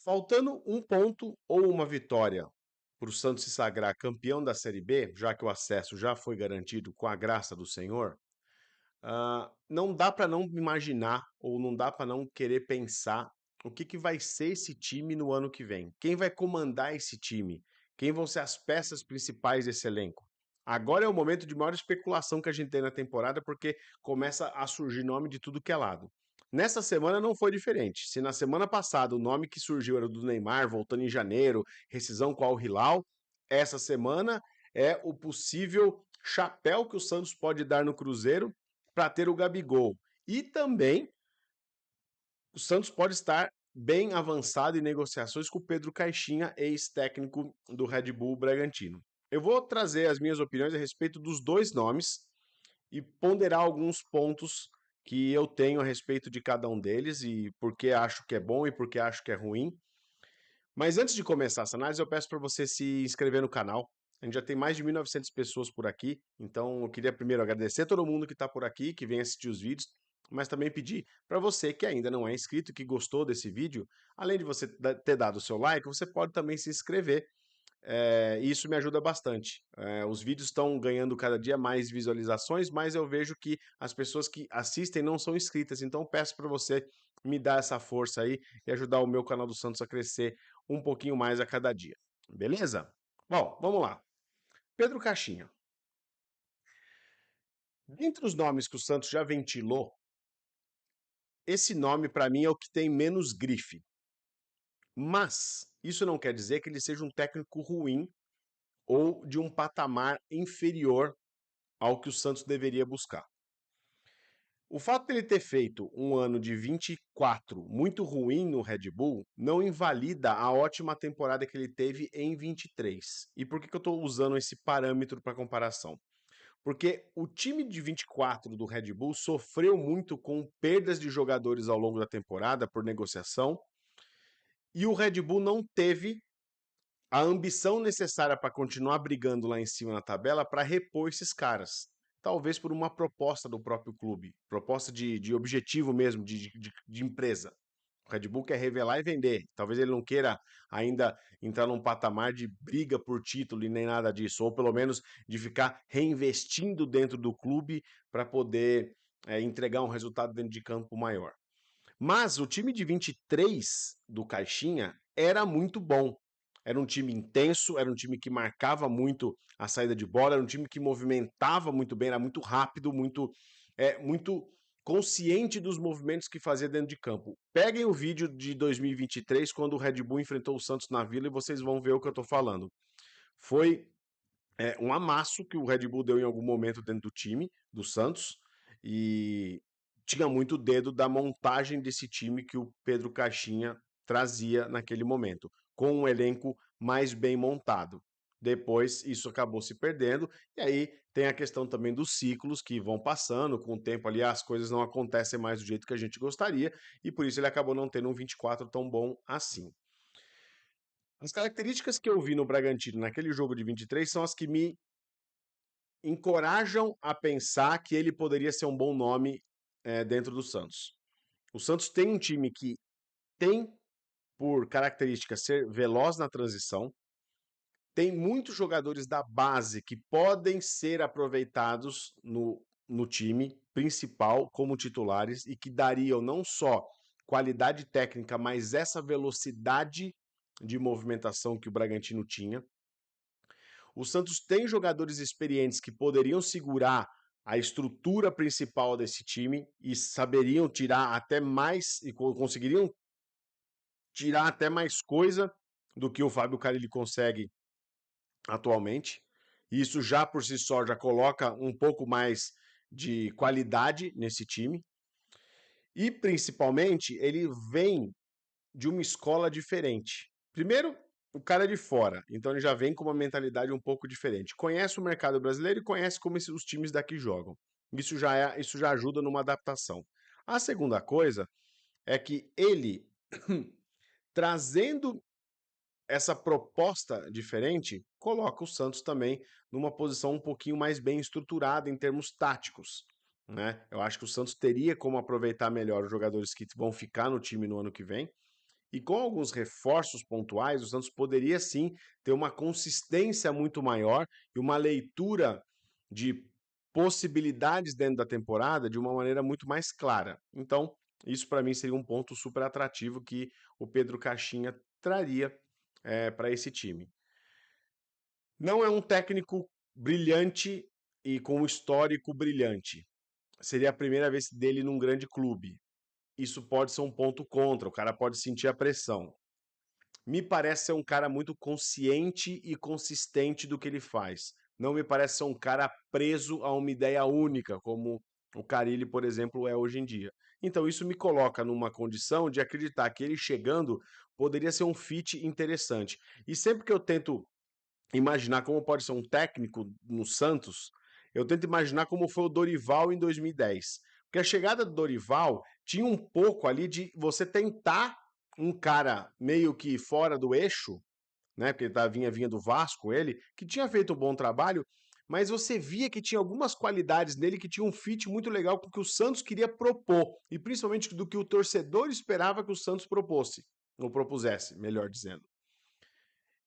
Faltando um ponto ou uma vitória para o Santos se sagrar campeão da Série B, já que o acesso já foi garantido com a graça do Senhor, não dá para não imaginar ou não dá para não querer pensar o que vai ser esse time no ano que vem. Quem vai comandar esse time? Quem vão ser as peças principais desse elenco? Agora é o momento de maior especulação que a gente tem na temporada, porque começa a surgir nome de tudo que é lado. Nessa semana não foi diferente. Se na semana passada o nome que surgiu era do Neymar, voltando em janeiro, rescisão com o Al Hilal, essa semana é o possível chapéu que o Santos pode dar no Cruzeiro para ter o Gabigol. E também o Santos pode estar bem avançado em negociações com o Pedro Caixinha, ex-técnico do Red Bull Bragantino. Eu vou trazer as minhas opiniões a respeito dos dois nomes e ponderar alguns pontos que eu tenho a respeito de cada um deles e por que acho que é bom e por que acho que é ruim. Mas antes de começar essa análise, eu peço para você se inscrever no canal. A gente já tem mais de 1.900 pessoas por aqui, então eu queria primeiro agradecer todo mundo que está por aqui, que vem assistir os vídeos, mas também pedir para você que ainda não é inscrito, que gostou desse vídeo, além de você ter dado o seu like, você pode também se inscrever. E isso me ajuda bastante. Os vídeos estão ganhando cada dia mais visualizações, mas eu vejo que as pessoas que assistem não são inscritas, então peço para você me dar essa força aí e ajudar o meu canal do Santos a crescer um pouquinho mais a cada dia. Beleza? Bom, vamos lá. Pedro Caixinha. Dentre os nomes que o Santos já ventilou, esse nome para mim é o que tem menos grife. Mas isso não quer dizer que ele seja um técnico ruim ou de um patamar inferior ao que o Santos deveria buscar. O fato dele ter feito um ano de 24 muito ruim no Red Bull não invalida a ótima temporada que ele teve em 23. E por que eu estou usando esse parâmetro para comparação? Porque o time de 24 do Red Bull sofreu muito com perdas de jogadores ao longo da temporada por negociação e o Red Bull não teve a ambição necessária para continuar brigando lá em cima na tabela para repor esses caras. Talvez por uma proposta do próprio clube, proposta de objetivo mesmo, de empresa. O Red Bull quer revelar e vender. Talvez ele não queira ainda entrar num patamar de briga por título e nem nada disso, ou pelo menos de ficar reinvestindo dentro do clube para poder entregar um resultado dentro de campo maior. Mas o time de 23 do Caixinha era muito bom. Era um time intenso, era um time que marcava muito a saída de bola, era um time que movimentava muito bem, era muito rápido, muito consciente dos movimentos que fazia dentro de campo. Peguem o vídeo de 2023, quando o Red Bull enfrentou o Santos na Vila, e vocês vão ver o que eu estou falando. Foi um amasso que o Red Bull deu em algum momento dentro do time do Santos e tinha muito dedo da montagem desse time que o Pedro Caixinha trazia naquele momento, com um elenco mais bem montado. Depois isso acabou se perdendo, e aí tem a questão também dos ciclos que vão passando, com o tempo ali as coisas não acontecem mais do jeito que a gente gostaria, e por isso ele acabou não tendo um 24 tão bom assim. As características que eu vi no Bragantino naquele jogo de 23 são as que me encorajam a pensar que ele poderia ser um bom nome dentro do Santos. O Santos tem um time que tem por característica ser veloz na transição, tem muitos jogadores da base que podem ser aproveitados no time principal como titulares e que dariam não só qualidade técnica, mas essa velocidade de movimentação que o Bragantino tinha. O Santos tem jogadores experientes que poderiam segurar a estrutura principal desse time e saberiam tirar até mais e conseguiriam tirar até mais coisa do que o Fábio Carille consegue atualmente. Isso já por si só já coloca um pouco mais de qualidade nesse time. E principalmente ele vem de uma escola diferente. Primeiro, o cara é de fora, então ele já vem com uma mentalidade um pouco diferente. Conhece o mercado brasileiro e conhece como os times daqui jogam. Isso já ajuda numa adaptação. A segunda coisa é que ele, trazendo essa proposta diferente, coloca o Santos também numa posição um pouquinho mais bem estruturada em termos táticos. Né? Eu acho que o Santos teria como aproveitar melhor os jogadores que vão ficar no time no ano que vem E com alguns reforços pontuais, o Santos poderia sim ter uma consistência muito maior e uma leitura de possibilidades dentro da temporada de uma maneira muito mais clara. Então, isso para mim seria um ponto super atrativo que o Pedro Caixinha traria para esse time. Não é um técnico brilhante e com um histórico brilhante. Seria a primeira vez dele num grande clube. Isso pode ser um ponto contra, o cara pode sentir a pressão. Me parece ser um cara muito consciente e consistente do que ele faz. Não me parece ser um cara preso a uma ideia única, como o Carille, por exemplo, é hoje em dia. Então isso me coloca numa condição de acreditar que ele chegando poderia ser um fit interessante. E sempre que eu tento imaginar como pode ser um técnico no Santos, eu tento imaginar como foi o Dorival em 2010. Porque a chegada do Dorival tinha um pouco ali de você tentar um cara meio que fora do eixo, né? Porque vinha do Vasco ele, que tinha feito um bom trabalho, mas você via que tinha algumas qualidades nele que tinha um fit muito legal com o que o Santos queria propor, e principalmente do que o torcedor esperava que o Santos propusesse, melhor dizendo.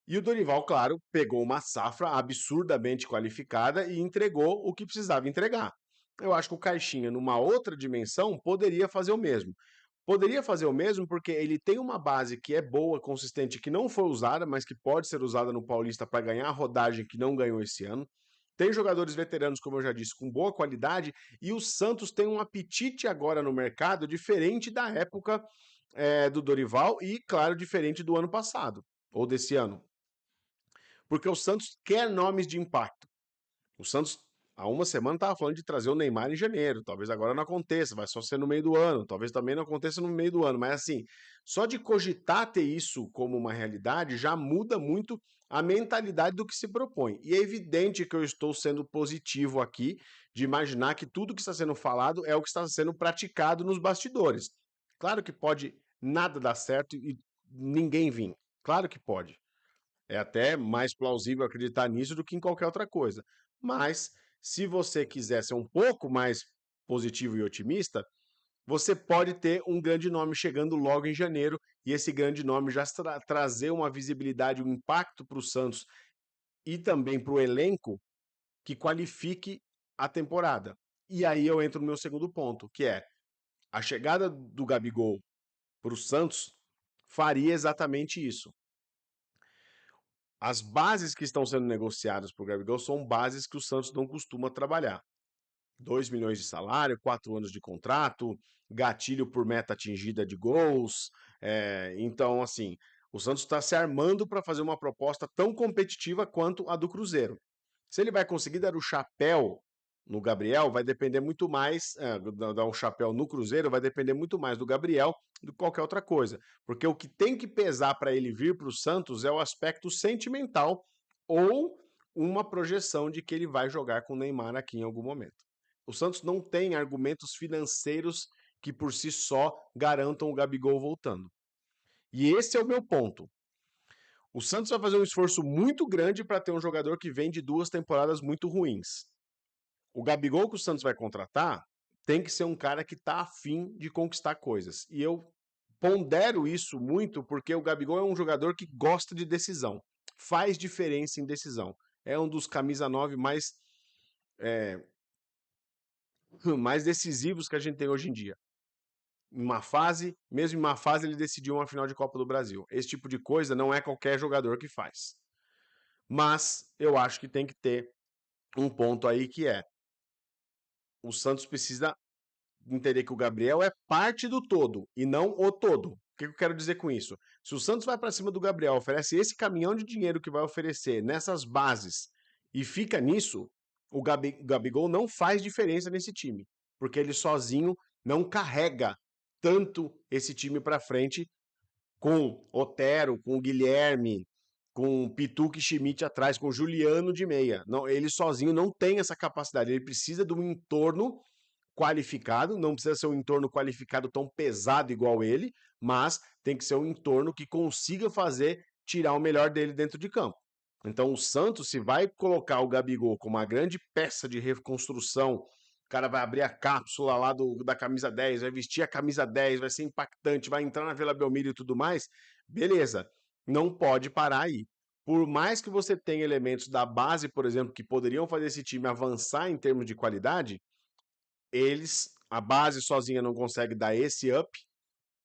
E o Dorival, claro, pegou uma safra absurdamente qualificada e entregou o que precisava entregar. Eu acho que o Caixinha, numa outra dimensão, poderia fazer o mesmo. Poderia fazer o mesmo porque ele tem uma base que é boa, consistente, que não foi usada, mas que pode ser usada no Paulista para ganhar a rodagem que não ganhou esse ano. Tem jogadores veteranos, como eu já disse, com boa qualidade, e o Santos tem um apetite agora no mercado diferente da época do Dorival e, claro, diferente do ano passado, ou desse ano. Porque o Santos quer nomes de impacto. O Santos, há uma semana, estava falando de trazer o Neymar em janeiro. Talvez agora não aconteça, vai só ser no meio do ano. Talvez também não aconteça no meio do ano. Mas, assim, só de cogitar ter isso como uma realidade já muda muito a mentalidade do que se propõe. E é evidente que eu estou sendo positivo aqui, de imaginar que tudo que está sendo falado é o que está sendo praticado nos bastidores. Claro que pode nada dar certo e ninguém vir. Claro que pode. É até mais plausível acreditar nisso do que em qualquer outra coisa. Mas, se você quiser ser um pouco mais positivo e otimista, você pode ter um grande nome chegando logo em janeiro e esse grande nome já trazer uma visibilidade, um impacto para o Santos e também para o elenco que qualifique a temporada. E aí eu entro no meu segundo ponto, que é a chegada do Gabigol para o Santos faria exatamente isso. As bases que estão sendo negociadas para o Gabigol são bases que o Santos não costuma trabalhar. 2 milhões de salário, 4 anos de contrato, gatilho por meta atingida de gols. Então, assim, o Santos está se armando para fazer uma proposta tão competitiva quanto a do Cruzeiro. Se ele vai conseguir dar o chapéu no Gabriel, vai depender muito mais, dar um chapéu no Cruzeiro, vai depender muito mais do Gabriel do que qualquer outra coisa. Porque o que tem que pesar para ele vir para o Santos é o aspecto sentimental ou uma projeção de que ele vai jogar com o Neymar aqui em algum momento. O Santos não tem argumentos financeiros que por si só garantam o Gabigol voltando. E esse é o meu ponto. O Santos vai fazer um esforço muito grande para ter um jogador que vem de 2 temporadas muito ruins. O Gabigol que o Santos vai contratar tem que ser um cara que está afim de conquistar coisas. E eu pondero isso muito porque o Gabigol é um jogador que gosta de decisão. Faz diferença em decisão. É um dos camisa 9 mais decisivos que a gente tem hoje em dia. Mesmo em uma fase, ele decidiu uma final de Copa do Brasil. Esse tipo de coisa não é qualquer jogador que faz. Mas eu acho que tem que ter um ponto aí que é: o Santos precisa entender que o Gabriel é parte do todo e não o todo. O que eu quero dizer com isso? Se o Santos vai para cima do Gabriel, oferece esse caminhão de dinheiro que vai oferecer nessas bases e fica nisso, o Gabigol não faz diferença nesse time, porque ele sozinho não carrega tanto esse time para frente com Otero, com Guilherme, com Pituca e Schmidt atrás, com Juliano de meia. Não, ele sozinho não tem essa capacidade, ele precisa de um entorno qualificado, não precisa ser um entorno qualificado tão pesado igual ele, mas tem que ser um entorno que consiga fazer tirar o melhor dele dentro de campo. Então o Santos, se vai colocar o Gabigol como uma grande peça de reconstrução O cara vai abrir a cápsula lá da camisa 10, vai vestir a camisa 10, vai ser impactante, vai entrar na Vila Belmiro e tudo mais. Beleza, não pode parar aí. Por mais que você tenha elementos da base, por exemplo, que poderiam fazer esse time avançar em termos de qualidade, a base sozinha não consegue dar esse up.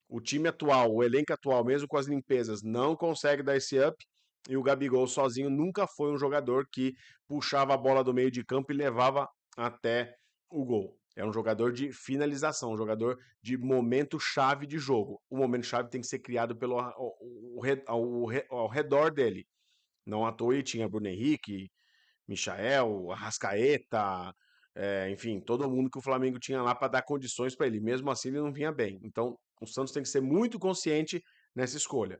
O time atual, o elenco atual, mesmo com as limpezas, não consegue dar esse up. E o Gabigol sozinho nunca foi um jogador que puxava a bola do meio de campo e levava até o gol. É um jogador de finalização, um jogador de momento chave de jogo. O momento chave tem que ser criado ao redor dele. Não à toa ele tinha Bruno Henrique, Michael, Arrascaeta, enfim, todo mundo que o Flamengo tinha lá para dar condições para ele. Mesmo assim, ele não vinha bem. Então, o Santos tem que ser muito consciente nessa escolha.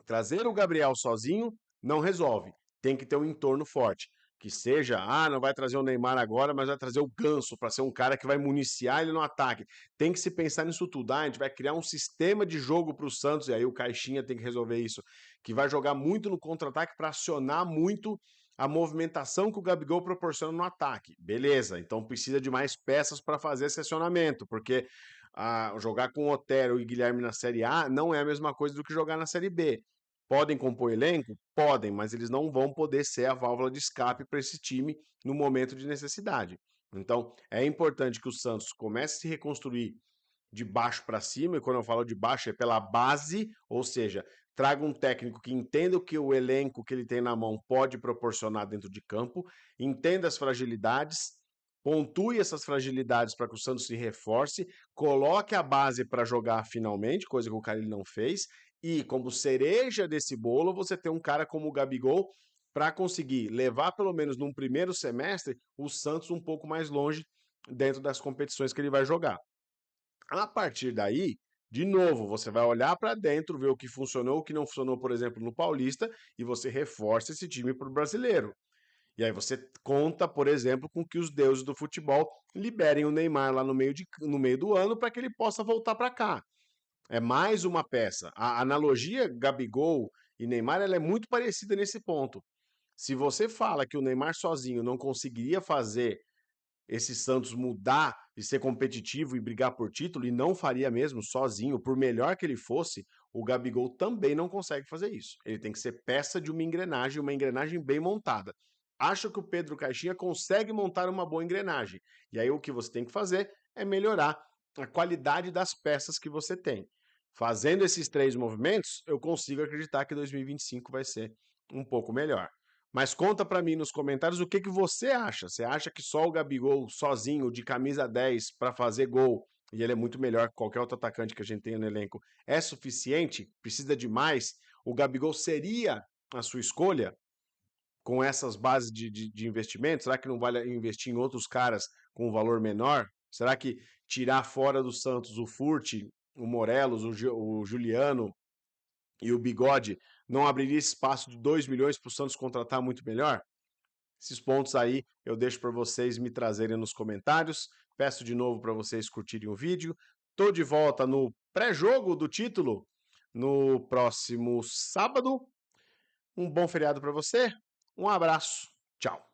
Trazer o Gabriel sozinho não resolve. Tem que ter um entorno forte. Que seja, não vai trazer o Neymar agora, mas vai trazer o Ganso para ser um cara que vai municiar ele no ataque. Tem que se pensar nisso tudo. A gente vai criar um sistema de jogo para o Santos, e aí o Caixinha tem que resolver isso, que vai jogar muito no contra-ataque para acionar muito a movimentação que o Gabigol proporciona no ataque. Beleza, então precisa de mais peças para fazer esse acionamento, porque jogar com Otero e Guilherme na Série A não é a mesma coisa do que jogar na Série B. Podem compor elenco? Podem, mas eles não vão poder ser a válvula de escape para esse time no momento de necessidade. Então, é importante que o Santos comece a se reconstruir de baixo para cima, e quando eu falo de baixo é pela base, ou seja, traga um técnico que entenda o que o elenco que ele tem na mão pode proporcionar dentro de campo, entenda as fragilidades, pontue essas fragilidades para que o Santos se reforce, coloque a base para jogar finalmente, coisa que o Carille não fez, e como cereja desse bolo, você tem um cara como o Gabigol para conseguir levar, pelo menos num primeiro semestre, o Santos um pouco mais longe dentro das competições que ele vai jogar. A partir daí, de novo, você vai olhar para dentro, ver o que funcionou, o que não funcionou, por exemplo, no Paulista, e você reforça esse time para o brasileiro. E aí você conta, por exemplo, com que os deuses do futebol liberem o Neymar lá no meio do ano para que ele possa voltar para cá. É mais uma peça. A analogia Gabigol e Neymar ela é muito parecida nesse ponto. Se você fala que o Neymar sozinho não conseguiria fazer esse Santos mudar e ser competitivo e brigar por título, e não faria mesmo sozinho, por melhor que ele fosse, o Gabigol também não consegue fazer isso. Ele tem que ser peça de uma engrenagem bem montada. Acho que o Pedro Caixinha consegue montar uma boa engrenagem. E aí o que você tem que fazer é melhorar a qualidade das peças que você tem. Fazendo esses três movimentos, eu consigo acreditar que 2025 vai ser um pouco melhor. Mas conta pra mim nos comentários o que que você acha. Você acha que só o Gabigol sozinho, de camisa 10, para fazer gol, e ele é muito melhor que qualquer outro atacante que a gente tenha no elenco, é suficiente? Precisa de mais? O Gabigol seria a sua escolha com essas bases de investimento? Será que não vale investir em outros caras com um valor menor? Será que tirar fora do Santos o Furt, o Morelos, o Juliano e o Bigode não abriria espaço de 2 milhões para o Santos contratar muito melhor? Esses pontos aí eu deixo para vocês me trazerem nos comentários. Peço de novo para vocês curtirem o vídeo. Tô de volta no pré-jogo do título no próximo sábado. Um bom feriado para você. Um abraço. Tchau.